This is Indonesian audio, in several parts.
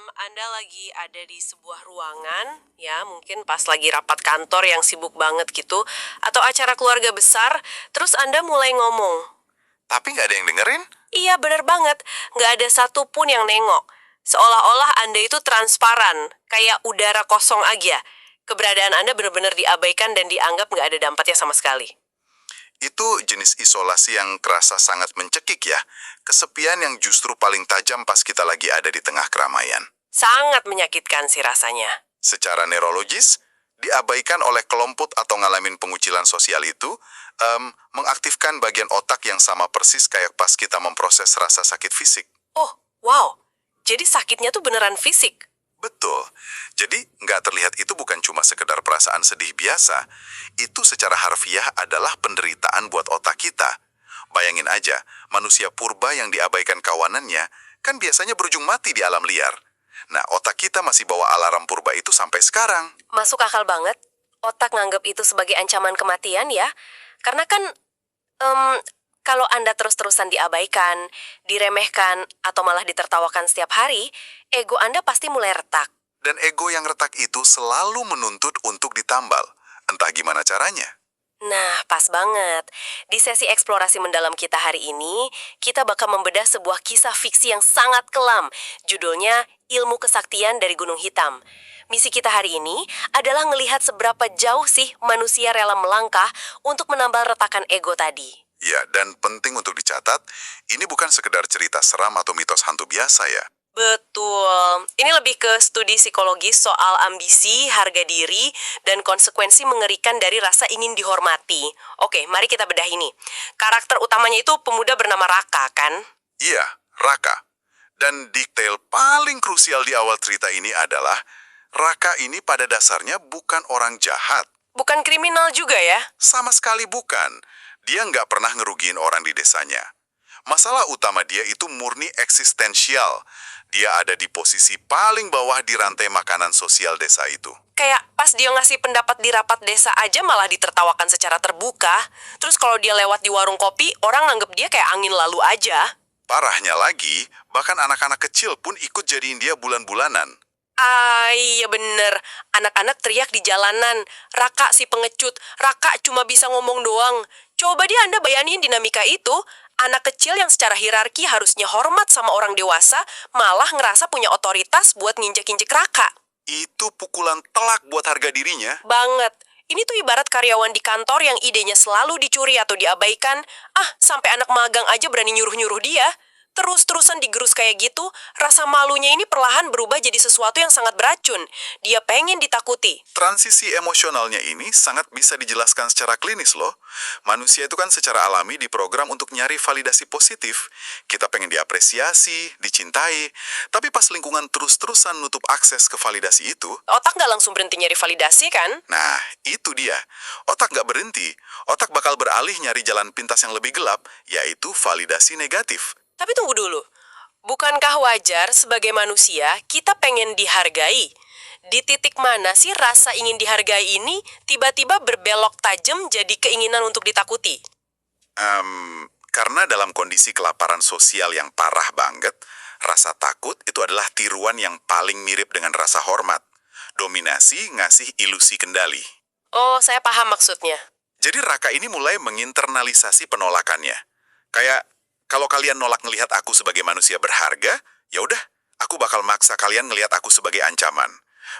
Anda lagi ada di sebuah ruangan, ya mungkin pas lagi rapat kantor yang sibuk banget gitu, atau acara keluarga besar, terus Anda mulai ngomong. Tapi nggak ada yang dengerin? Iya bener banget, nggak ada satupun yang nengok. Seolah-olah Anda itu transparan, kayak udara kosong aja. Keberadaan Anda benar-benar diabaikan dan dianggap nggak ada dampaknya sama sekali. Itu jenis isolasi yang kerasa sangat mencekik ya. Kesepian yang justru paling tajam pas kita lagi ada di tengah keramaian. Sangat menyakitkan sih rasanya. Secara neurologis, diabaikan oleh kelompok atau ngalamin pengucilan sosial itu, mengaktifkan bagian otak yang sama persis kayak pas kita memproses rasa sakit fisik. Oh, wow. Jadi sakitnya tuh beneran fisik. Betul. Jadi, nggak terlihat itu bukan cuma sekedar perasaan sedih biasa. Itu secara harfiah adalah penderitaan buat otak kita. Bayangin aja, manusia purba yang diabaikan kawanannya, kan biasanya berujung mati di alam liar. Nah, otak kita masih bawa alarm purba itu sampai sekarang. Masuk akal banget. Otak nganggap itu sebagai ancaman kematian ya. Karena kan kalau Anda terus-terusan diabaikan, diremehkan, atau malah ditertawakan setiap hari, ego Anda pasti mulai retak. Dan ego yang retak itu selalu menuntut untuk ditambal. Entah gimana caranya. Nah, pas banget. Di sesi eksplorasi mendalam kita hari ini, kita bakal membedah sebuah kisah fiksi yang sangat kelam. Judulnya Ilmu Kesaktian dari Gunung Hitam. Misi kita hari ini adalah ngelihat seberapa jauh sih manusia rela melangkah untuk menambal retakan ego tadi. Ya, dan penting untuk dicatat, ini bukan sekedar cerita seram atau mitos hantu biasa ya. Betul. Ini lebih ke studi psikologis soal ambisi, harga diri, dan konsekuensi mengerikan dari rasa ingin dihormati. Oke, mari kita bedah ini. Karakter utamanya itu pemuda bernama Raka, kan? Iya, Raka. Dan detail paling krusial di awal cerita ini adalah, Raka ini pada dasarnya bukan orang jahat. Bukan kriminal juga ya? Sama sekali bukan. Dia nggak pernah ngerugiin orang di desanya. Masalah utama dia itu murni eksistensial. Dia ada di posisi paling bawah di rantai makanan sosial desa itu. Kayak pas dia ngasih pendapat di rapat desa aja malah ditertawakan secara terbuka. Terus kalau dia lewat di warung kopi, orang nganggep dia kayak angin lalu aja. Parahnya lagi, bahkan anak-anak kecil pun ikut jadiin dia bulan-bulanan. Ah, iya bener. Anak-anak teriak di jalanan. Raka si pengecut. Raka cuma bisa ngomong doang. Coba dia Anda bayangin dinamika itu. Anak kecil yang secara hierarki harusnya hormat sama orang dewasa, malah ngerasa punya otoritas buat nginjek-injek Raka. Itu pukulan telak buat harga dirinya. Banget. Ini tuh ibarat karyawan di kantor yang idenya selalu dicuri atau diabaikan. Sampai anak magang aja berani nyuruh-nyuruh dia. Terus-terusan digerus kayak gitu, rasa malunya ini perlahan berubah jadi sesuatu yang sangat beracun. Dia pengen ditakuti. Transisi emosionalnya ini sangat bisa dijelaskan secara klinis loh. Manusia itu kan secara alami diprogram untuk nyari validasi positif. Kita pengen diapresiasi, dicintai. Tapi pas lingkungan terus-terusan nutup akses ke validasi itu, Otak nggak langsung berhenti nyari validasi kan? nah itu dia. Otak nggak berhenti. Otak bakal beralih nyari jalan pintas yang lebih gelap, yaitu validasi negatif. Tapi tunggu dulu. Bukankah wajar sebagai manusia kita pengen dihargai? Di titik mana sih rasa ingin dihargai ini tiba-tiba berbelok tajam jadi keinginan untuk ditakuti? Karena dalam kondisi kelaparan sosial yang parah banget, rasa takut itu adalah tiruan yang paling mirip dengan rasa hormat. Dominasi ngasih ilusi kendali. Oh, saya paham maksudnya. Jadi Raka ini mulai menginternalisasi penolakannya. Kayak, kalau kalian nolak ngelihat aku sebagai manusia berharga, ya udah, aku bakal maksa kalian ngelihat aku sebagai ancaman.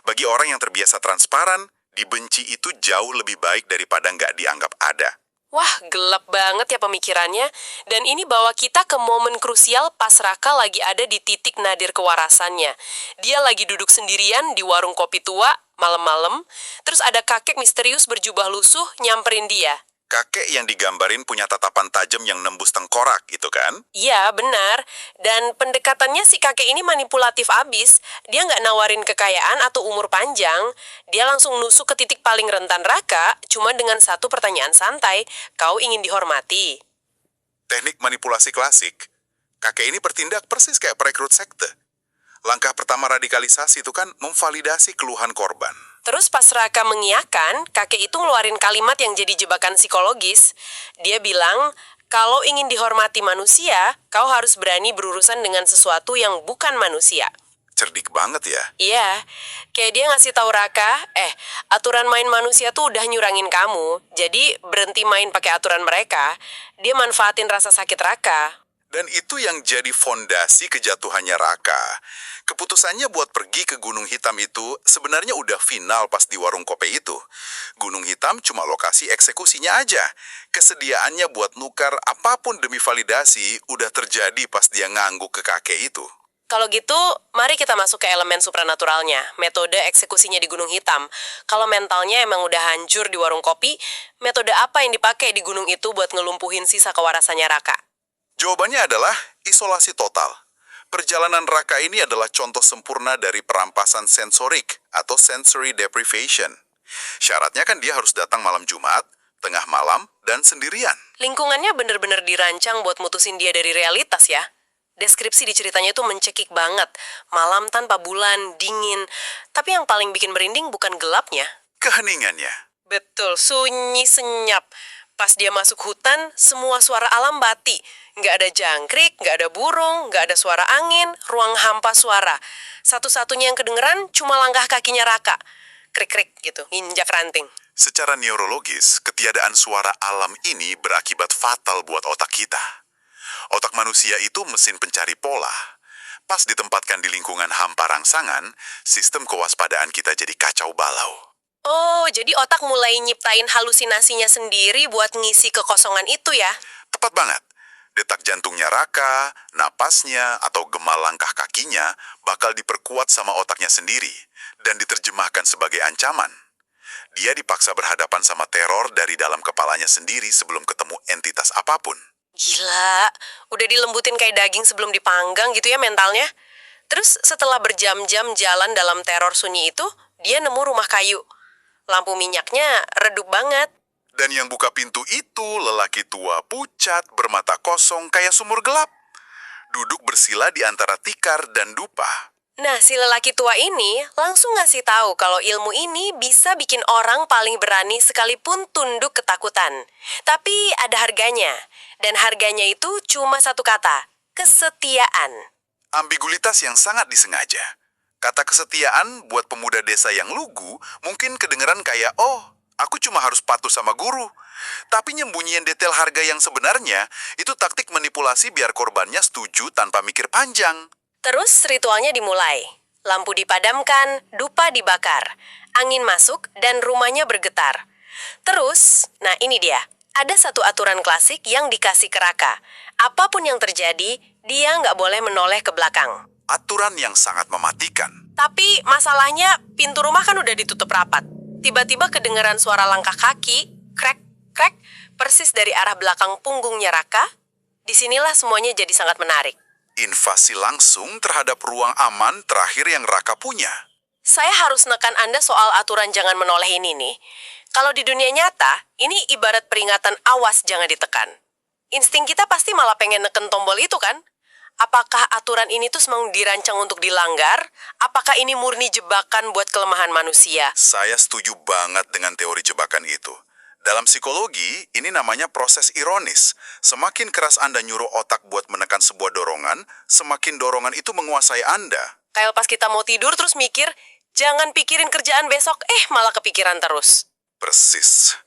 Bagi orang yang terbiasa transparan, dibenci itu jauh lebih baik daripada nggak dianggap ada. Wah, gelap banget ya pemikirannya. Dan ini bawa kita ke momen krusial pas Raka lagi ada di titik nadir kewarasannya. Dia lagi duduk sendirian di warung kopi tua, malam-malam. Terus ada kakek misterius berjubah lusuh nyamperin dia. Kakek yang digambarin punya tatapan tajam yang nembus tengkorak, gitu kan? Iya, benar. Dan pendekatannya si kakek ini manipulatif abis. Dia nggak nawarin kekayaan atau umur panjang. Dia langsung nusuk ke titik paling rentan Raka, cuma dengan satu pertanyaan santai. Kau ingin dihormati? Teknik manipulasi klasik. Kakek ini bertindak persis kayak perekrut sekte. Langkah pertama radikalisasi itu kan memvalidasi keluhan korban. Terus pas Raka mengiyakan, kakek itu ngeluarin kalimat yang jadi jebakan psikologis. Dia bilang, kalau ingin dihormati manusia, kau harus berani berurusan dengan sesuatu yang bukan manusia. cerdik banget ya. Iya, kayak dia ngasih tahu Raka, aturan main manusia tuh udah nyurangin kamu, jadi berhenti main pakai aturan mereka. Dia manfaatin rasa sakit Raka. Dan itu yang jadi fondasi kejatuhannya Raka. Keputusannya buat pergi ke Gunung Hitam itu sebenarnya udah final pas di warung kopi itu. Gunung Hitam cuma lokasi eksekusinya aja. Kesediaannya buat nukar apapun demi validasi udah terjadi pas dia ngangguk ke kakek itu. Kalau gitu, mari kita masuk ke elemen supranaturalnya, metode eksekusinya di Gunung Hitam. Kalau mentalnya emang udah hancur di warung kopi, metode apa yang dipakai di gunung itu buat ngelumpuhin sisa kewarasannya Raka? Jawabannya adalah isolasi total. Perjalanan Raka ini adalah contoh sempurna dari perampasan sensorik atau sensory deprivation. Syaratnya kan dia harus datang malam Jumat, tengah malam, dan sendirian. Lingkungannya bener-bener dirancang buat mutusin dia dari realitas ya. Deskripsi di ceritanya itu mencekik banget. Malam tanpa bulan, dingin. Tapi yang paling bikin merinding bukan gelapnya. Keheningannya. Betul, sunyi senyap. Pas dia masuk hutan, semua suara alam bati. Nggak ada jangkrik, nggak ada burung, nggak ada suara angin, ruang hampa suara. Satu-satunya yang kedengeran cuma langkah kakinya Raka. Krik-krik gitu, injak ranting. Secara neurologis, ketiadaan suara alam ini berakibat fatal buat otak kita. Otak manusia itu mesin pencari pola. Pas ditempatkan di lingkungan hampa rangsangan, sistem kewaspadaan kita jadi kacau balau. Oh, jadi otak mulai nyiptain halusinasinya sendiri buat ngisi kekosongan itu ya? Tepat banget. Detak jantungnya Raka, napasnya, atau gema langkah kakinya bakal diperkuat sama otaknya sendiri dan diterjemahkan sebagai ancaman. Dia dipaksa berhadapan sama teror dari dalam kepalanya sendiri sebelum ketemu entitas apapun. Gila, udah dilembutin kayak daging sebelum dipanggang gitu ya mentalnya. Terus setelah berjam-jam jalan dalam teror sunyi itu, dia nemu rumah kayu. Lampu minyaknya redup banget. Dan yang buka pintu itu lelaki tua pucat bermata kosong kayak sumur gelap. Duduk bersila di antara tikar dan dupa. Nah, si lelaki tua ini langsung ngasih tahu kalau ilmu ini bisa bikin orang paling berani sekalipun tunduk ketakutan. Tapi ada harganya. Dan harganya itu cuma satu kata, kesetiaan. Ambiguitas yang sangat disengaja. Kata kesetiaan buat pemuda desa yang lugu mungkin kedengeran kayak, oh, aku cuma harus patuh sama guru. Tapi nyembunyiin detail harga yang sebenarnya, itu taktik manipulasi biar korbannya setuju tanpa mikir panjang. Terus ritualnya dimulai. Lampu dipadamkan, dupa dibakar. Angin masuk dan rumahnya bergetar. Terus, nah ini dia. Ada satu aturan klasik yang dikasih ke Raka. Apapun yang terjadi, dia nggak boleh menoleh ke belakang. Aturan yang sangat mematikan. Tapi masalahnya pintu rumah kan udah ditutup rapat. Tiba-tiba kedengeran suara langkah kaki, krek, krek, persis dari arah belakang punggungnya Raka. Disinilah semuanya jadi sangat menarik. Invasi langsung terhadap ruang aman terakhir yang Raka punya. Saya harus nekan Anda soal aturan jangan menoleh ini nih. Kalau di dunia nyata, ini ibarat peringatan awas jangan ditekan. Insting kita pasti malah pengen neken tombol itu kan? Apakah aturan ini tuh memang dirancang untuk dilanggar? Apakah ini murni jebakan buat kelemahan manusia? Saya setuju banget dengan teori jebakan itu. Dalam psikologi, ini namanya proses ironis. Semakin keras Anda nyuruh otak buat menekan sebuah dorongan, semakin dorongan itu menguasai Anda. Kayak pas kita mau tidur terus mikir, jangan pikirin kerjaan besok, malah kepikiran terus. Persis.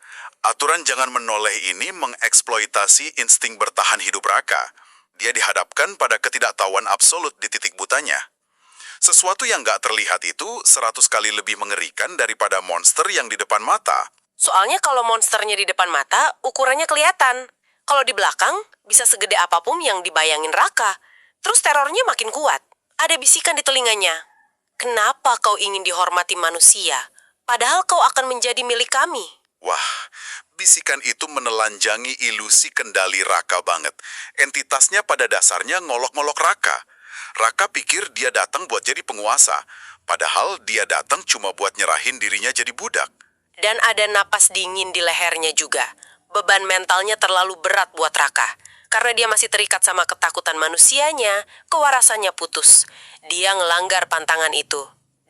Aturan jangan menoleh ini mengeksploitasi insting bertahan hidup Raka. Dia dihadapkan pada ketidaktahuan absolut di titik butanya. Sesuatu yang nggak terlihat itu 100 kali lebih mengerikan daripada monster yang di depan mata. Soalnya kalau monsternya di depan mata, ukurannya kelihatan. Kalau di belakang, bisa segede apapun yang dibayangin Raka. Terus terornya makin kuat. Ada bisikan di telinganya. Kenapa kau ingin dihormati manusia? Padahal kau akan menjadi milik kami. Wah, bisikan itu menelanjangi ilusi kendali Raka banget. Entitasnya pada dasarnya ngolok-ngolok Raka. Raka pikir dia datang buat jadi penguasa. Padahal dia datang cuma buat nyerahin dirinya jadi budak. Dan ada napas dingin di lehernya juga. Beban mentalnya terlalu berat buat Raka. Karena dia masih terikat sama ketakutan manusianya, kewarasannya putus. Dia ngelanggar pantangan itu.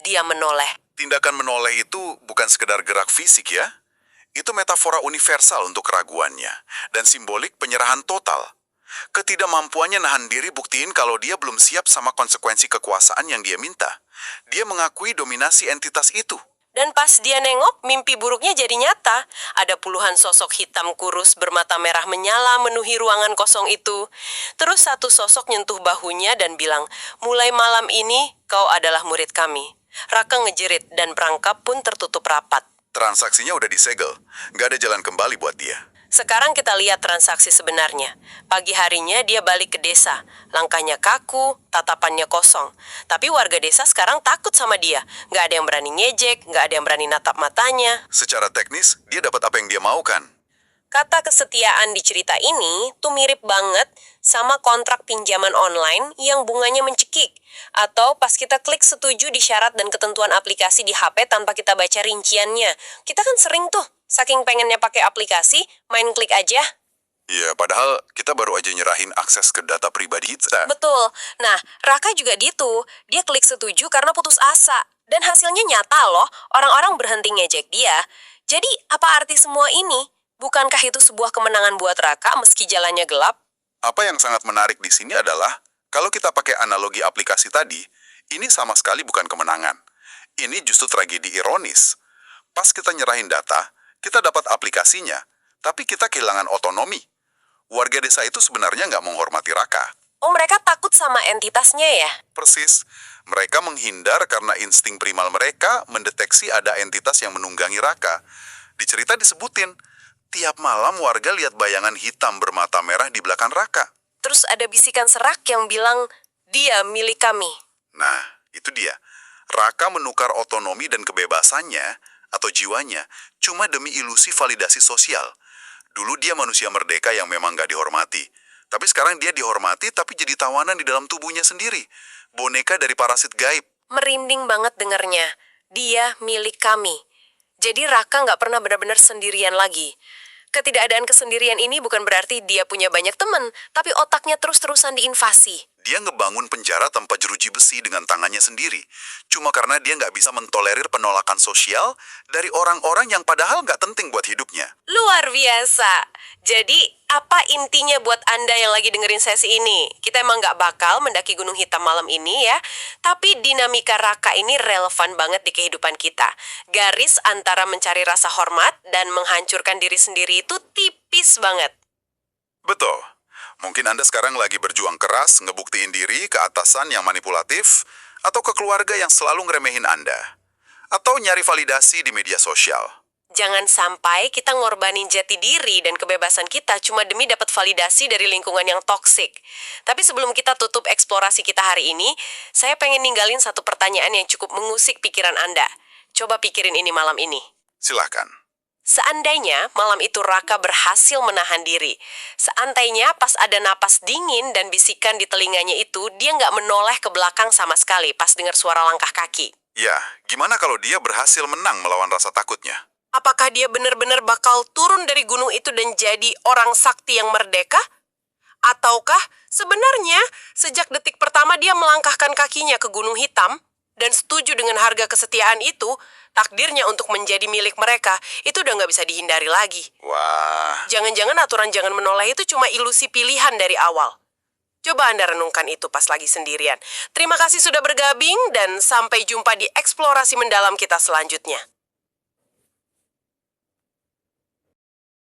Dia menoleh. Tindakan menoleh itu bukan sekedar gerak fisik ya. Itu metafora universal untuk keraguannya dan simbolik penyerahan total. Ketidakmampuannya nahan diri buktiin kalau dia belum siap sama konsekuensi kekuasaan yang dia minta. Dia mengakui dominasi entitas itu. Dan pas dia nengok, mimpi buruknya jadi nyata. Ada puluhan sosok hitam kurus bermata merah menyala memenuhi ruangan kosong itu. Terus satu sosok nyentuh bahunya dan bilang, mulai malam ini kau adalah murid kami. Raka ngejerit dan perangkap pun tertutup rapat. Transaksinya udah disegel. Nggak ada jalan kembali buat dia. Sekarang kita lihat transaksi sebenarnya. Pagi harinya dia balik ke desa. Langkahnya kaku, tatapannya kosong. Tapi warga desa sekarang takut sama dia. Nggak ada yang berani ngejek, nggak ada yang berani natap matanya. Secara teknis, dia dapat apa yang dia mau kan? Kata kesetiaan di cerita ini tuh mirip banget sama kontrak pinjaman online yang bunganya mencekik. Atau pas kita klik setuju di syarat dan ketentuan aplikasi di HP tanpa kita baca rinciannya. Kita kan sering tuh, saking pengennya pakai aplikasi, main klik aja. Ya, padahal kita baru aja nyerahin akses ke data pribadi kita. Betul. Nah, Raka juga gitu. Dia klik setuju karena putus asa. Dan hasilnya nyata loh, orang-orang berhenti ngejek dia. Jadi, apa arti semua ini? Bukankah itu sebuah kemenangan buat Raka meski jalannya gelap? Apa yang sangat menarik di sini adalah, kalau kita pakai analogi aplikasi tadi, ini sama sekali bukan kemenangan. Ini justru tragedi ironis. Pas kita nyerahin data, kita dapat aplikasinya, tapi kita kehilangan otonomi. Warga desa itu sebenarnya nggak menghormati Raka. Oh, mereka takut sama entitasnya ya? Persis, mereka menghindar karena insting primal mereka mendeteksi ada entitas yang menunggangi Raka. Di cerita disebutin, tiap malam warga lihat bayangan hitam bermata merah di belakang Raka. Terus ada bisikan serak yang bilang, dia milik kami. Nah, itu dia. Raka menukar otonomi dan kebebasannya atau jiwanya cuma demi ilusi validasi sosial. Dulu dia manusia merdeka yang memang gak dihormati. Tapi sekarang dia dihormati tapi jadi tawanan di dalam tubuhnya sendiri. Boneka dari parasit gaib. Merinding banget dengernya. Dia milik kami. Jadi Raka nggak pernah benar-benar sendirian lagi. Ketidakadaan kesendirian ini bukan berarti dia punya banyak teman, tapi otaknya terus-terusan diinvasi. Dia ngebangun penjara tanpa jeruji besi dengan tangannya sendiri. Cuma karena dia nggak bisa mentolerir penolakan sosial dari orang-orang yang padahal nggak penting buat hidupnya. Luar biasa. Jadi, apa intinya buat Anda yang lagi dengerin sesi ini? Kita emang nggak bakal mendaki Gunung Hitam malam ini ya, tapi dinamika Raka ini relevan banget di kehidupan kita. Garis antara mencari rasa hormat dan menghancurkan diri sendiri itu tipis banget. Betul. Mungkin Anda sekarang lagi berjuang keras ngebuktiin diri ke atasan yang manipulatif atau ke keluarga yang selalu ngeremehin Anda. Atau nyari validasi di media sosial. Jangan sampai kita ngorbanin jati diri dan kebebasan kita cuma demi dapat validasi dari lingkungan yang toksik. Tapi sebelum kita tutup eksplorasi kita hari ini, saya pengen ninggalin satu pertanyaan yang cukup mengusik pikiran Anda. Coba pikirin ini malam ini. Silahkan. Seandainya malam itu Raka berhasil menahan diri. Seandainya pas ada napas dingin dan bisikan di telinganya itu, dia nggak menoleh ke belakang sama sekali pas dengar suara langkah kaki. Ya, gimana kalau dia berhasil menang melawan rasa takutnya? Apakah dia benar-benar bakal turun dari gunung itu dan jadi orang sakti yang merdeka? Ataukah sebenarnya sejak detik pertama dia melangkahkan kakinya ke Gunung Hitam dan setuju dengan harga kesetiaan itu, takdirnya untuk menjadi milik mereka itu udah nggak bisa dihindari lagi. Wah, Jangan-jangan aturan jangan menoleh itu cuma ilusi pilihan dari awal. Coba Anda renungkan itu pas lagi sendirian. Terima kasih sudah bergabung dan sampai jumpa di eksplorasi mendalam kita selanjutnya.